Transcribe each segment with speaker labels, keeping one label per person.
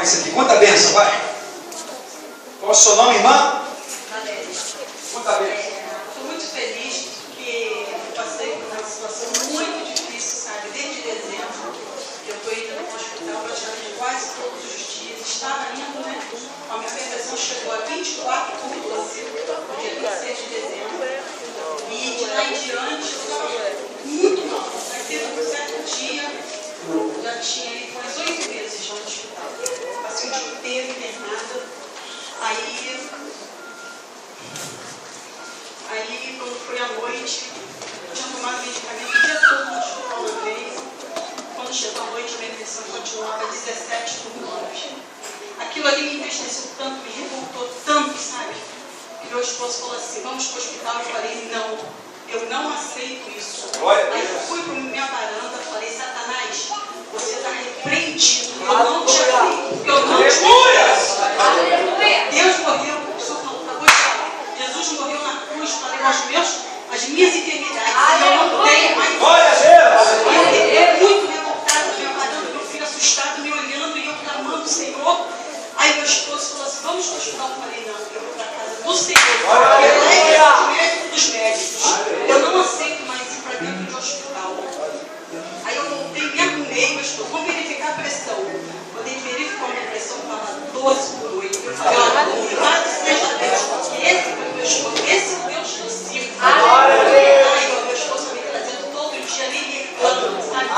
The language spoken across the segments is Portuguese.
Speaker 1: com isso aqui. Conta a bênção, vai. Qual é o seu nome, irmã? Conta a bênção.
Speaker 2: Estou muito feliz porque eu passei por uma situação muito difícil, sabe? Desde dezembro, eu estou indo no hospital praticamente quase todos os dias. Estava indo, né? A minha pressão chegou a 24,12 no dia 26 de dezembro. E de lá em diante, eu estava muito mal. Aí teve um certo dia, já tinha ido mais 8 meses já no hospital. Passei o dia inteiro internada. Aí, quando foi à noite, eu tinha tomado medicamento o dia todo no hospital uma vez. Quando chegou à noite, a minha pressão continuava 17/9. Aquilo ali me entristeceu tanto, me revoltou tanto, sabe? E meu esposo falou assim, vamos para o hospital. Eu falei, não, eu não aceito isso. Aí eu fui para minha varanda, falei, Satanás, você está repreendido. Eu não te aceito. Eu não te aceito. Deus morreu, o senhor acabou de falar. Jesus morreu na cruz para as minhas enfermidades. Eu não tenho mais.
Speaker 1: Glória a Deus!
Speaker 2: Eu muito revoltado, minha varanda, meu filho assustado, me olhando e eu clamando o Senhor. Aí meu esposo falou assim, vamos para o hospital. Eu falei, não, eu vou para a casa do Senhor. Ele é o médico dos médicos. Eu não aceito mais ir para dentro do hospital. Aí eu voltei, me arrumei, mas vou verificar a pressão. Quando ele verificou a minha pressão, estava 12/8. Eu falei, louvado seja Deus, porque esse é o meu esposo, esse é o Deus do céu. Aí meu esposo me trazendo todo dia, nem reclamo, sabe?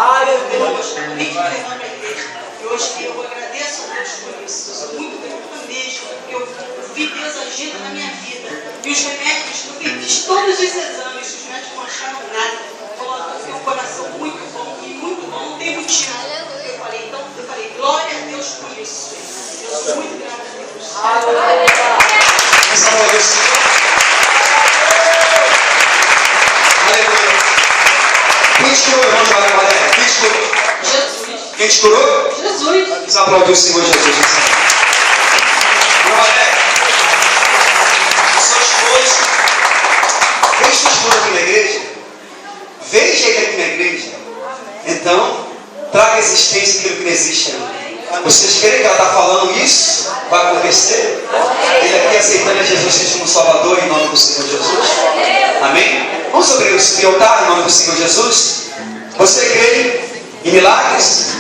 Speaker 2: Nem te levando à igreja. E hoje eu agradeço a Deus por isso. Eu sou muito grata mesmo, porque eu vi Deus agindo na minha vida. E os remédios, eu fiz todos os exames, os médicos não acharam nada. Falaram que tem um coração muito bom, não tem motivo. Eu falei, glória a Deus por isso. Eu sou muito grata a Deus.
Speaker 1: Aleluia! Quem te curou, irmão João Valéria? Quem te curou?
Speaker 2: Jesus.
Speaker 1: Quem te curou?
Speaker 2: Jesus.
Speaker 1: Vamos aplaudir o Senhor Jesus. Irmão Valéria, o seu esposo, veja sua esposa aqui na igreja. Veja ele aqui na igreja. Então, traga a existência aquilo que não existe ainda. Vocês querem que ela está falando isso? Vai acontecer? Ele aqui aceitando Jesus Cristo como Salvador em nome do Senhor Jesus. Amém? Vamos sobre o altar em nome do Senhor Jesus. Você crê em milagres?